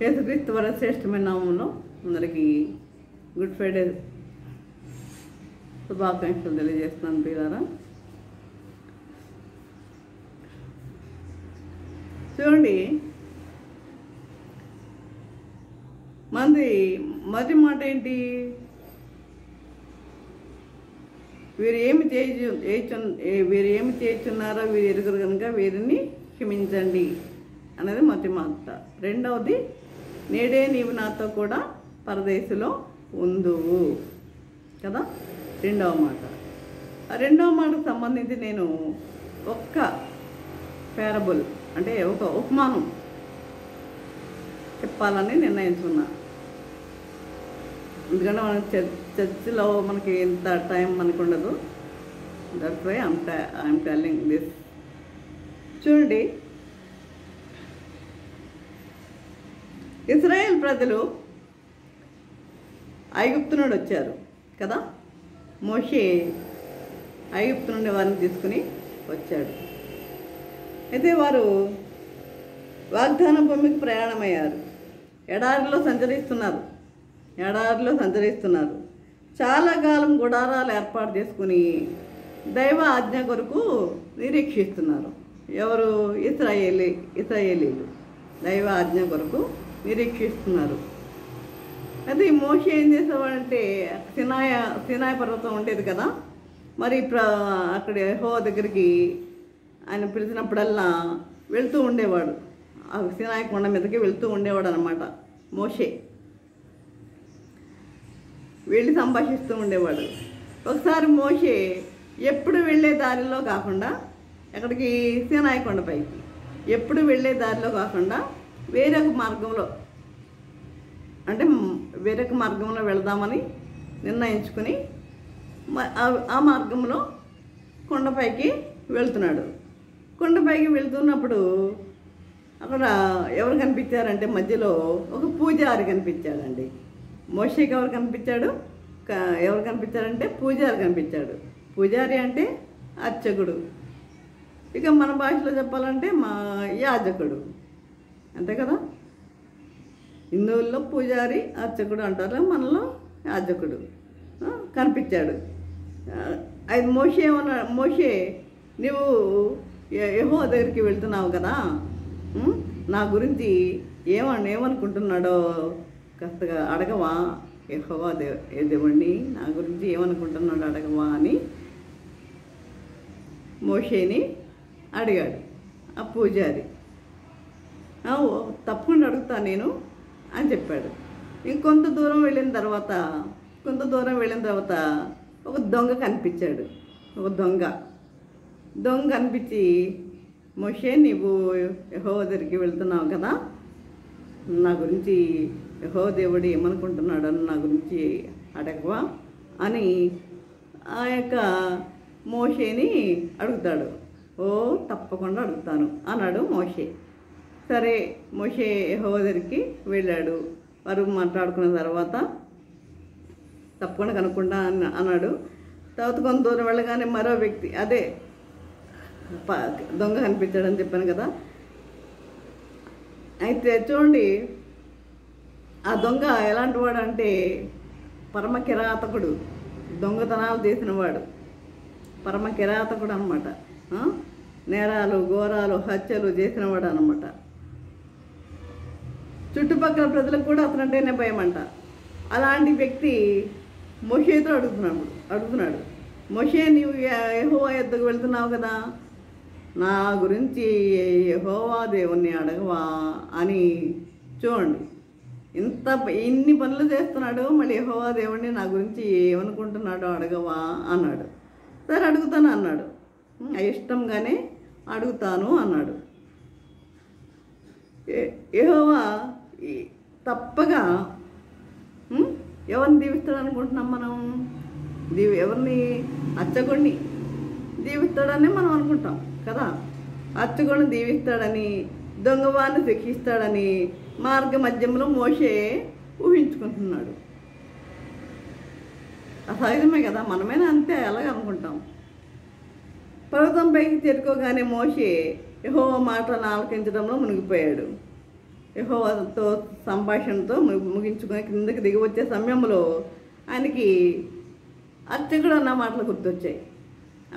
యేసుక్రీస్తు వారి శ్రేష్టమైన నామంలో అందరికీ గుడ్ ఫ్రైడే శుభాకాంక్షలు తెలియజేస్తున్నాను ప్రియులారా. చూడండి, మొదటి మాట ఏంటి? వీరు ఏమి చేయుచున్నారో వీరు ఎరుగురు కనుక వీరిని క్షమించండి అనేది మొదటి మాట. రెండవది, నేడే నీవు నాతో కూడా పరదేశంలో ఉందువు కదా, రెండవ మాట. ఆ రెండవ మాటకు సంబంధించి నేను ఒక్క పారబుల్ అంటే ఒక ఉపమానం చెప్పాలని నిర్ణయించుకున్నా. ఎందుకంటే మన చర్చిలో మనకి ఇంత టైం మనకు ఉండదు. That's why I'm telling this. చూడండి, ఇశ్రాయేల్ ప్రజలు ఐగుప్తు నుండి వచ్చారు కదా. మోషే ఐగుప్తు నుండి వారిని తీసుకుని వచ్చాడు. అయితే వారు వాగ్దానం భూమికి ప్రయాణమయ్యారు. ఎడారిలో సంచరిస్తున్నారు. చాలా కాలం గుడారాలు ఏర్పాటు చేసుకుని దైవ ఆజ్ఞ కొరకు నిరీక్షిస్తున్నారు. ఎవరు? ఇశ్రాయేలీలు దైవ ఆజ్ఞ కొరకు నిరీక్షిస్తున్నారు. అయితే ఈ మోషే ఏం చేసేవాడంటే, సినాయ పర్వతం ఉండేది కదా, మరి అక్కడ యెహోవా దగ్గరికి ఆయన పిలిచినప్పుడల్లా వెళ్తూ ఉండేవాడు. ఆ సినాయ కొండ మీదకి వెళ్తూ ఉండేవాడు అనమాట. మోషే వెళ్ళి సంభాషిస్తూ ఉండేవాడు. ఒకసారి మోషే ఎప్పుడు వెళ్ళే దారిలో కాకుండా, ఎక్కడికి? సినాయ కొండపైకి ఎప్పుడు వెళ్ళే దారిలో కాకుండా వేరొక మార్గంలో వెళదామని నిర్ణయించుకుని ఆ మార్గంలో కొండపైకి వెళ్తున్నాడు. కొండపైకి వెళ్తున్నప్పుడు అక్కడ ఎవరు కనిపించారంటే, మధ్యలో ఒక పూజారి కనిపించాడండి. మోషేకి ఎవరు కనిపించారంటే పూజారి కనిపించాడు. పూజారి అంటే అర్చకుడు. ఇక మన భాషలో చెప్పాలంటే యాజకుడు, అంతే కదా. హిందువుల్లో పూజారి అర్చకుడు అంటారు, మనలో యాజకుడు కనిపించాడు. అది మోషే నువ్వు యెహోవా దగ్గరికి వెళ్తున్నావు కదా, నా గురించి ఏమనుకుంటున్నాడో కాస్తగా అడగవా? యెహోవా దేవుణ్ణి నా గురించి ఏమనుకుంటున్నాడు అడగవా అని మోషేని అడిగాడు ఆ పూజారి. తప్పకుండా అడుగుతా నేను అని చెప్పాడు. ఇంకొంత దూరం వెళ్ళిన తర్వాత ఒక దొంగ కనిపించాడు. దొంగ కనిపించి, మోషే నీవు యెహోవా దగ్గరికి వెళ్తున్నావు కదా, నా గురించి యెహోవా దేవుడు ఏమనుకుంటున్నాడు అని నా గురించి అడగవా అని ఆ యొక్క మోషేని అడుగుతాడు. తప్పకుండా అడుగుతాను అన్నాడు మోషే. సరే, మోషే యెహోవా దగ్గరికి వెళ్ళాడు. వారు మాట్లాడుకున్న తర్వాత తప్పకుండా కనుక్కుంటా అన్నాడు. తర్వాత కొంత దూరం వెళ్ళగానే మరో వ్యక్తి, అదే దొంగ కనిపించాడని చెప్పాను కదా. అయితే చూడండి, ఆ దొంగ ఎలాంటి వాడు అంటే పరమ కిరాతకుడు, దొంగతనాలు చేసినవాడు, పరమ కిరాతకుడు అనమాట. నేరాలు, ఘోరాలు, హత్యలు చేసినవాడు అనమాట. చుట్టుపక్కల ప్రజలకు కూడా అతనంటేనే భయం అంట. అలాంటి వ్యక్తి మోషేతో అడుగుతున్నాడు, మోషే నీవు యెహోవా యొద్దకు వెళ్తున్నావు కదా, నా గురించి యెహోవా దేవుణ్ణి అడగవా అని. చూడండి, ఇన్ని పనులు చేస్తున్నాడు, మళ్ళీ యెహోవా దేవుణ్ణి నా గురించి ఏమనుకుంటున్నాడో అడగవా అన్నాడు. సరే అడుగుతాను అన్నాడు. ఇష్టంగానే అడుగుతాను అన్నాడు. యెహోవా తప్పగా ఎవరిని దీవిస్తాడు అనుకుంటున్నాం మనం? ఎవరిని? అర్చకుడిని దీవిస్తాడని మనం అనుకుంటాం కదా. అర్చకుడిని దీవిస్తాడని, దొంగవాన్ని శిక్షిస్తాడని మార్గ మధ్యంలో మోషే ఊహించుకుంటున్నాడు. అసహజమే కదా, మనమైనా అంతే అలాగే అనుకుంటాం. పర్వతం పైకి చేరుకోగానే మోషే యెహోవా మాటలను ఆలకించడంలో మునిగిపోయాడు. యెహోవాతో సంభాషణతో ముగించుకొని కిందకి దిగి వచ్చే సమయంలో ఆయనకి అర్చకుడు అన్న మాటలు గుర్తొచ్చాయి.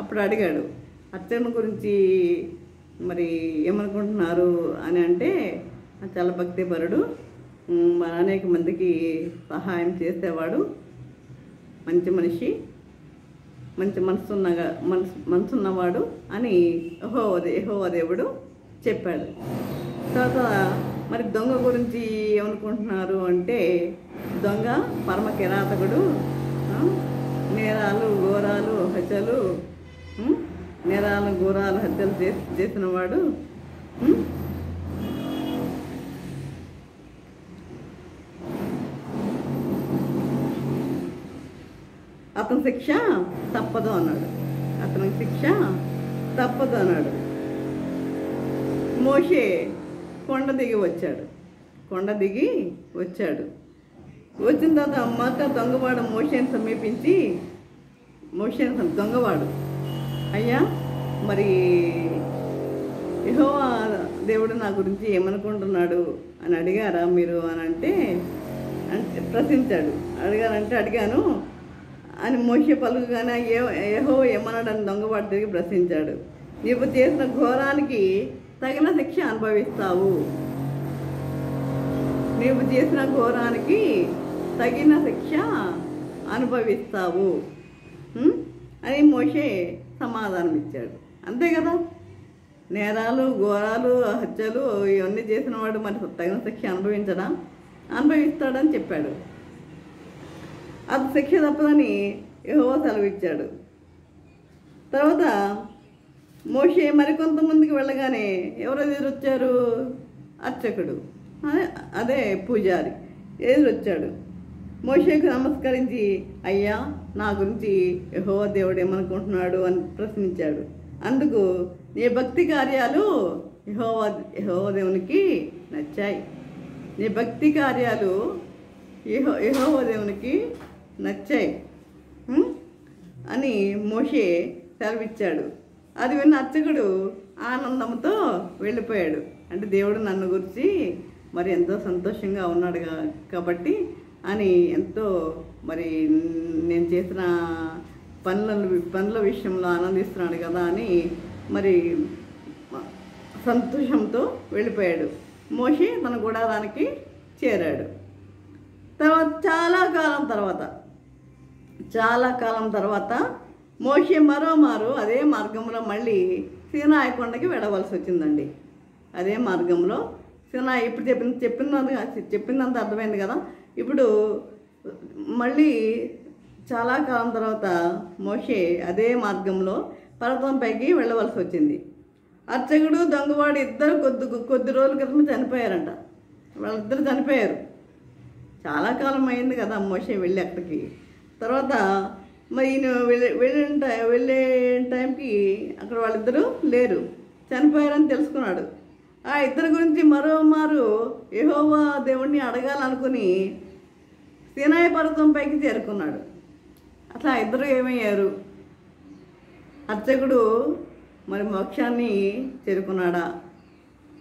అప్పుడు అడిగాడు, అర్చకుని గురించి మరి ఏమనుకుంటున్నారు అని అంటే, చాలా భక్తిపరుడు, అనేక మందికి సహాయం చేసేవాడు, మంచి మనిషి, మంచి మనసున్నవాడు అని యెహోవా దేవుడు చెప్పాడు. తర్వాత మరి దొంగ గురించి ఏమనుకుంటున్నారు అంటే, దొంగ పరమ కిరాతకుడు, నేరాలు ఘోరాలు హత్యలు చేసినవాడు, అతని శిక్ష తప్పదు అన్నాడు. అతనికి శిక్ష తప్పదు అన్నాడు. మోషే కొండ దిగి వచ్చాడు. వచ్చిన తర్వాత మాక దొంగవాడు మోషేని సమీపించి, దొంగవాడు, అయ్యా మరి యెహోవా దేవుడు నా గురించి ఏమనుకుంటున్నాడు అని అడిగారా మీరు అని అంటే ప్రశ్నించాడు. అడిగాను అని మోషే పలుకుగానే యెహోవా ఏమన్నాడని దొంగవాడు తిరిగి ప్రశ్నించాడు. నీవు చేసిన ఘోరానికి తగిన శిక్ష అనుభవిస్తావు. నీవు చేసిన ఘోరానికి తగిన శిక్ష అనుభవిస్తావు అని మోషే సమాధానం ఇచ్చాడు. అంతే కదా, నేరాలు ఘోరాలు హత్యలు ఇవన్నీ చేసిన వాడు మరి తగిన శిక్ష అనుభవిస్తాడని చెప్పాడు. అది శిక్ష తప్పదని యెహోవా సెలవిచ్చాడు. తర్వాత మోషే మరికొంతమందికి వెళ్ళగానే ఎవరు ఎదురొచ్చారు? అర్చకుడు, అదే పూజారి ఎదురొచ్చాడు. మోషేకు నమస్కరించి, అయ్యా నా గురించి యెహోవా దేవుడు ఏమనుకుంటున్నాడు అని ప్రశ్నించాడు. అందుకు నీ భక్తి కార్యాలు యెహోవా దేవునికి నచ్చాయి. నీ భక్తి కార్యాలు యెహోవా దేవునికి నచ్చాయి అని మోషే సెలవిచ్చాడు. అది విన్న అర్చకుడు ఆనందంతో వెళ్ళిపోయాడు. అంటే దేవుడు నన్ను గురించి మరి ఎంతో సంతోషంగా ఉన్నాడు కాబట్టి అని ఎంతో మరి నేను చేసిన పనుల విషయంలో ఆనందిస్తున్నాడు కదా అని మరి సంతోషంతో వెళ్ళిపోయాడు. మోషే తన గుడారానికి చేరాడు. తర్వాత చాలా కాలం తర్వాత మోషే మరోమారు అదే మార్గంలో మళ్ళీ సీనాయి కొండకి వెళ్ళవలసి వచ్చిందండి. అదే మార్గంలో సీనాయి, ఇప్పుడు చెప్పిందంత అర్థమైంది కదా. ఇప్పుడు మళ్ళీ చాలా కాలం తర్వాత మోషే అదే మార్గంలో పర్వతంపైకి వెళ్ళవలసి వచ్చింది. అర్చకుడు దొంగవాడు ఇద్దరు కొద్ది రోజుల క్రితం చనిపోయారంట. వాళ్ళిద్దరు చనిపోయారు. చాలా కాలం అయింది కదా మోషే వెళ్ళి అక్కడికి. తర్వాత మరి ఈయన వెళ్ళే టైంకి అక్కడ వాళ్ళిద్దరూ లేరు, చనిపోయారని తెలుసుకున్నాడు. ఆ ఇద్దరి గురించి మరోమారు యెహోవా దేవుణ్ణి అడగాలనుకుని సీనాయి పర్వతం పైకి చేరుకున్నాడు. అట్లా ఇద్దరు ఏమయ్యారు? అర్చకుడు మరి మోక్షాన్ని చేరుకున్నాడా,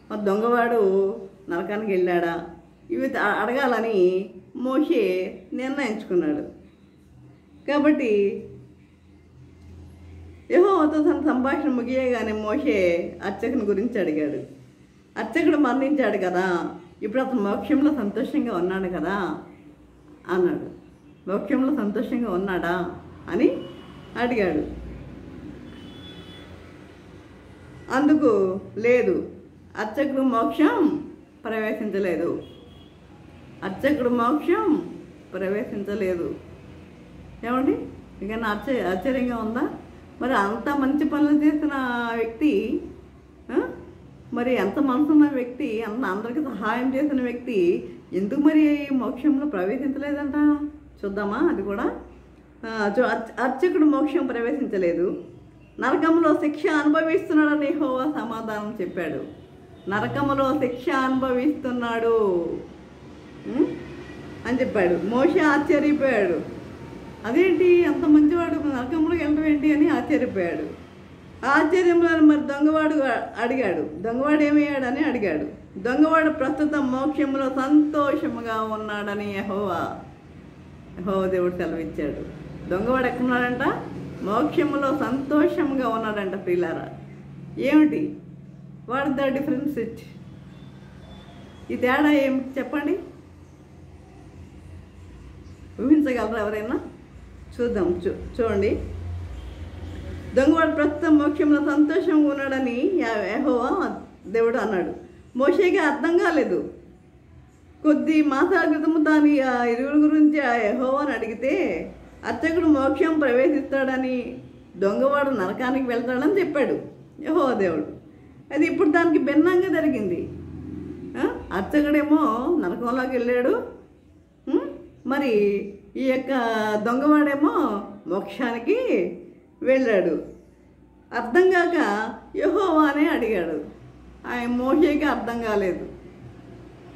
మరి దొంగవాడు నరకానికి వెళ్ళాడా? ఇవి అడగాలని మోషే నిర్ణయించుకున్నాడు. కాబట్టి యెహోవాతో తన సంభాషణ ముగియగానే మోషే అర్చకుని గురించి అడిగాడు. అర్చకుడు మరణించాడు కదా, ఇప్పుడు అతను మోక్షంలో సంతోషంగా ఉన్నాడు కదా అన్నాడు. మోక్షంలో సంతోషంగా ఉన్నాడా అని అడిగాడు. అందుకు లేదు, అర్చకుడు మోక్షం ప్రవేశించలేదు. ఏమండి, ఇక ఆశ్చర్యంగా ఉందా? మరి అంత మంచి పనులు చేసిన వ్యక్తి, మరి ఎంత మనసున్న వ్యక్తి, అందరికీ సహాయం చేసిన వ్యక్తి ఎందుకు మరి మోక్షంలో ప్రవేశించలేదంట? చూద్దామా అది కూడా. అర్చకుడు మోక్షం ప్రవేశించలేదు, నరకంలో శిక్ష అనుభవిస్తున్నాడని యెహోవా సమాధానం చెప్పాడు. నరకంలో శిక్ష అనుభవిస్తున్నాడు అని చెప్పాడు. మోషే ఆశ్చర్యపోయాడు. అదేంటి అంత మంచివాడు నరకంలోకి వెళ్ళడం ఏంటి అని ఆశ్చర్యపోయాడు. ఆశ్చర్యంలో మరి దొంగవాడు అడిగాడు. దొంగవాడు ఏమయ్యాడని అడిగాడు. దొంగవాడు ప్రస్తుతం మోక్షంలో సంతోషముగా ఉన్నాడని యెహోవా దేవుడు సెలవిచ్చాడు. దొంగవాడు ఎక్కడున్నాడంట? మోక్షంలో సంతోషంగా ఉన్నాడంట. ప్రియులారా, ఏమిటి వాట్ ద డిఫరెన్స్? ఈ తేడా ఏమిటి చెప్పండి? ఊహించగలరా ఎవరైనా? చూద్దాం. చూడండి. దొంగవాడు ప్రస్తుతం మోక్షంలో సంతోషంగా ఉన్నాడని యెహోవా దేవుడు అన్నాడు. మోషేకి అర్థం కాలేదు. కొద్ది మాసాల క్రితము తాను ఆ ఇరువురి గురించి ఆ యెహోవాని అడిగితే అర్చకుడు మోక్షం ప్రవేశిస్తాడని, దొంగవాడు నరకానికి వెళ్తాడని చెప్పాడు యెహోవా దేవుడు. అది ఇప్పుడు దానికి భిన్నంగా జరిగింది. అర్చకుడేమో నరకంలోకి వెళ్ళాడు, మరి ఈ యొక్క దొంగవాడేమో మోక్షానికి వెళ్ళాడు. అర్థం కాక యెహోవానే అడిగాడు. ఆయన మోషేకి అర్థం కాలేదు.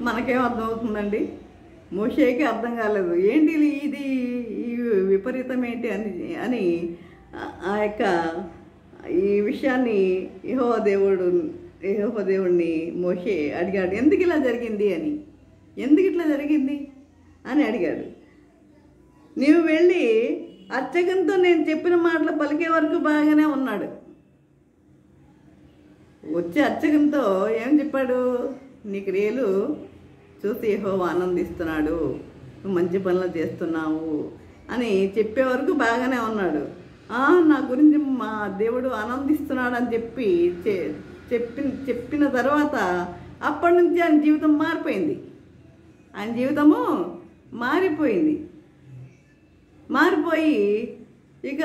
మనకేం అర్థం అవుతుందండి? మోషేకి అర్థం కాలేదు. ఏంటి ఇది, ఈ విపరీతం ఏంటి అని ఆ యొక్క ఈ విషయాన్ని యెహోవా దేవుడిని మోషే అడిగాడు. ఎందుకు ఇలా జరిగింది అని, ఎందుకు ఇట్లా జరిగింది అని అడిగాడు. నీవు వెళ్ళి అర్చకంతో నేను చెప్పిన మాటలు పలికే వరకు బాగానే ఉన్నాడు. వచ్చే అర్చకంతో ఏం చెప్పాడు? నీ క్రియలు చూసి యెహోవా ఆనందిస్తున్నాడు, నువ్వు మంచి పనులు చేస్తున్నావు అని చెప్పే వరకు బాగానే ఉన్నాడు. నా గురించి మా దేవుడు ఆనందిస్తున్నాడు అని చెప్పిన తర్వాత అప్పటి నుంచి ఆయన జీవితం మారిపోయింది. ఆయన జీవితము మారిపోయి ఇక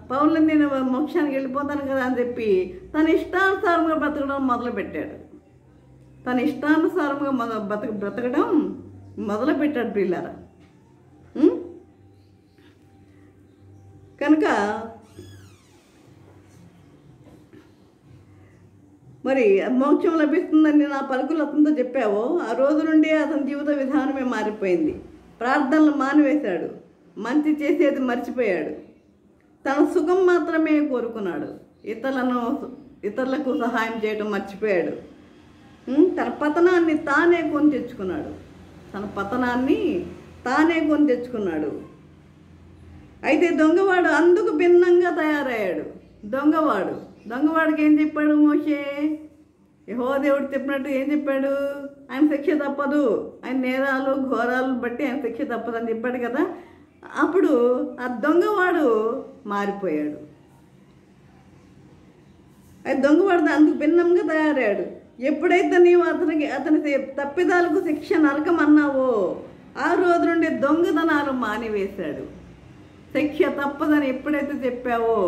పౌరులు నేను మోక్షానికి వెళ్ళిపోతాను కదా అని చెప్పి తన ఇష్టానుసారంగా బ్రతకడం మొదలుపెట్టాడు. బ్రతకడం మొదలుపెట్టాడు పిల్లరా. కనుక మరి మోక్షం లభిస్తుందని నా పలుకులు అతనితో చెప్పావో ఆ రోజు నుండి అతని జీవిత విధానమే మారిపోయింది. ప్రార్థనలు మానివేశాడు, మంచి చేసేది మర్చిపోయాడు, తన సుఖం మాత్రమే కోరుకున్నాడు, ఇతరులకు సహాయం చేయడం మర్చిపోయాడు. తన పతనాన్ని తానే కొని తెచ్చుకున్నాడు. అయితే దొంగవాడు అందుకు భిన్నంగా తయారయ్యాడు. దొంగవాడికి ఏం చెప్పాడు మోషే? యెహోవా దేవుడు చెప్పినట్టు ఏం చెప్పాడు? ఆయన శిక్ష తప్పదు, ఆయన నేరాలు ఘోరాలు బట్టి ఆయన శిక్ష తప్పదు అని చెప్పాడు కదా. అప్పుడు ఆ దొంగవాడు మారిపోయాడు. అది దొంగవాడు అందుకు భిన్నంగా తయారయ్యాడు. ఎప్పుడైతే నీవు అతని తప్పిదాలకు శిక్ష నరకం అన్నావో ఆ రోజు నుండి దొంగతనాలు మానివేశాడు. శిక్ష తప్పదని ఎప్పుడైతే చెప్పావో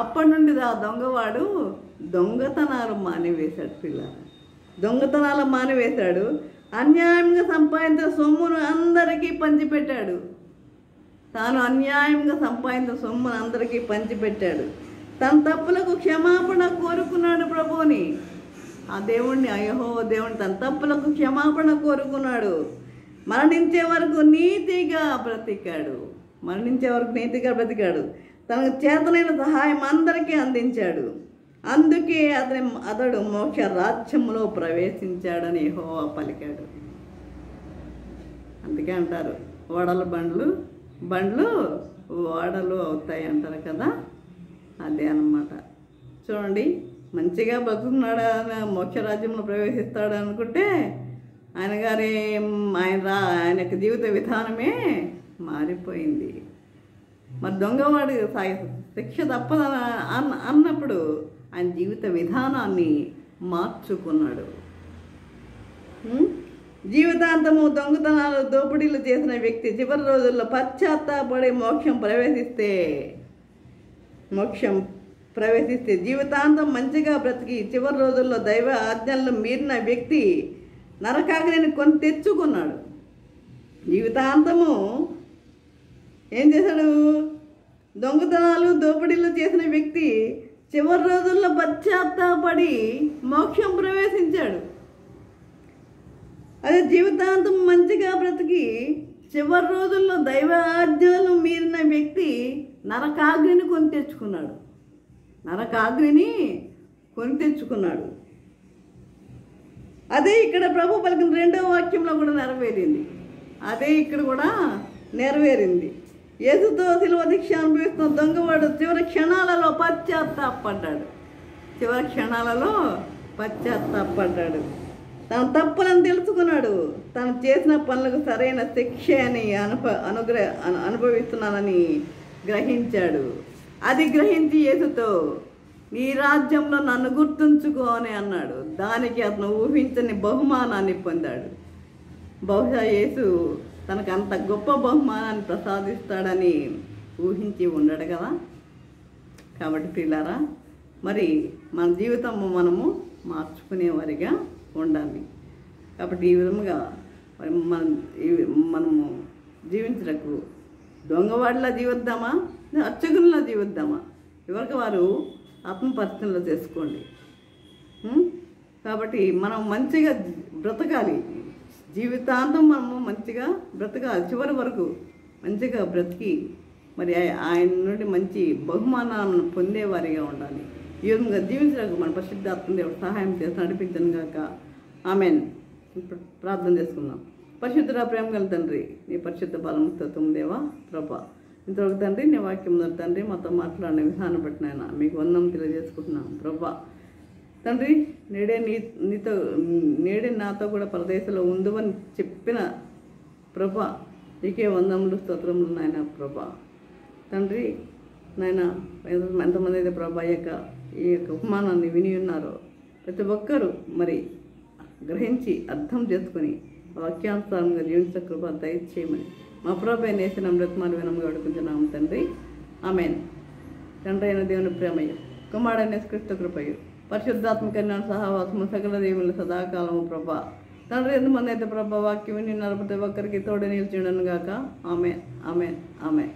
అప్పటి నుండి ఆ దొంగవాడు దొంగతనాలు మానివేశాడు. అన్యాయంగా సంపాదించిన సొమ్మును అందరికీ పంచిపెట్టాడు. తన తప్పులకు క్షమాపణ కోరుకున్నాడు ప్రభువుని. ఆ యెహోవా దేవుని తన తప్పులకు క్షమాపణ కోరుకున్నాడు. మరణించే వరకు నీతిగా బ్రతికాడు. తనకు చేతనైన సహాయం అందరికీ అందించాడు. అందుకే అతడు మోక్ష రాజ్యంలో ప్రవేశించాడని యెహోవా పలికాడు. అందుకే అంటారు బండ్లు ఓడలు అవుతాయి అంటారు కదా, అదే అన్నమాట. చూడండి, మంచిగా బతుకున్నాడా, మోక్ష రాజ్యంలో ప్రవేశిస్తాడు అనుకుంటే ఆయన యొక్క జీవిత విధానమే మారిపోయింది. మరి దొంగవాడు శిక్ష తప్పదని అన్నప్పుడు ఆయన జీవిత విధానాన్ని మార్చుకున్నాడు. జీవితాంతము దొంగతనాలు దోపిడీలు చేసిన వ్యక్తి చివరి రోజుల్లో పశ్చాత్తాపడి మోక్షం ప్రవేశిస్తే జీవితాంతం మంచిగా బ్రతికి చివరి రోజుల్లో దైవ ఆజ్ఞలను మీరిన వ్యక్తి నరకాగ్నిని కొని తెచ్చుకున్నాడు. జీవితాంతము ఏం చేశాడు? దొంగతనాలు దోపిడీలు చేసిన వ్యక్తి చివరి రోజుల్లో పశ్చాత్తాపడి మోక్షం ప్రవేశించాడు. అదే జీవితాంతం మంచిగా బ్రతికి చివరి రోజుల్లో దైవ ఆజ్ఞలను మీరిన వ్యక్తి నరకాగ్నిని కొని తెచ్చుకున్నాడు. నరకాగ్నిని కొని తెచ్చుకున్నాడు. అదే ఇక్కడ ప్రభు పలికిన 2వ వాక్యంలో కూడా నెరవేరింది. అదే ఇక్కడ కూడా నెరవేరింది. యేసుతో శిలువ శిక్ష అనుభవిస్తున్న దొంగవాడు చివరి క్షణాలలో పశ్చాత్తాపడ్డాడు. తన తప్పులను తెలుసుకున్నాడు. తను చేసిన పనులకు సరైన శిక్ష అని అనుభవిస్తున్నానని గ్రహించాడు. అది గ్రహించి యేసుతో నీ రాజ్యంలో నన్ను గుర్తుంచుకో అని అన్నాడు. దానికి అతను ఊహించని బహుమానాన్ని పొందాడు. బహుశా యేసు తనకు అంత గొప్ప బహుమానాన్ని ప్రసాదిస్తాడని ఊహించి ఉండడు కదా. కాబట్టి ప్రియులారా, మరి మన జీవితం మనము మార్చుకునేవారిగా ఉండాలి. కాబట్టి ఈ విధంగా మనము జీవించటకు దొంగవాడిలా జీవిద్దామా, అర్చకునిలా జీవిద్దామా, ఎవరికి వారు ఆత్మపరిచయంలో చేసుకోండి. కాబట్టి మనం మంచిగా బ్రతకాలి. జీవితాంతం మనము మంచిగా బ్రతకాలి. చివరి వరకు మంచిగా బ్రతికి మరి ఆయన నుండి మంచి బహుమానాలను పొందేవారిగా ఉండాలి. ఈ విధంగా జీవించడానికి మన పరిశుద్ధాత్మ దేవుడు సహాయం చేసి నడిపించను గాక. ఆమెన్. ఇప్పుడు ప్రార్థన చేసుకుందాం. పరిశుద్ధ ప్రేమ గల తండ్రి, నీ పరిశుద్ధ బలముతో దేవా ప్రభా, ఇంతవరకు తండ్రి నీ వాక్యం తండ్రి మాతో మాట్లాడిన విధానం బట్టి నాయన మీకు వందనం తెలియజేసుకుంటున్నాం ప్రభా. తండ్రి నేడే నాతో కూడా పరదేశంలో ఉందని చెప్పిన ప్రభా, నీకే వందములు స్తోత్రములు నాయన ప్రభా. తండ్రి నాయన ఎంతమంది అయితే ప్రభా ఈ యొక్క ఉపమానాన్ని విని ఉన్నారో ప్రతి ఒక్కరూ మరి గ్రహించి అర్థం చేసుకుని వాక్యానుసారంగా జీవించ కృప దయచేయమని మా ప్రభు నేసిన అమృతమాలు వినముగా అడుగుతున్నాము తండ్రి. ఆమెన్. తండ్రి అయిన దేవుని ప్రేమయ్య, కుమారుడైన క్రీస్తు కృపయ్య, పరిశుద్ధాత్మ కన్యాల సహవాసము సకల దేవుని సదాకాలము ప్రభా. తండ్రి ఎంతమంది అయితే ప్రభా వాక్యం విని ప్రతి ఒక్కరికి తోడు నిలిచిండను గాక. Amen, amen, amen.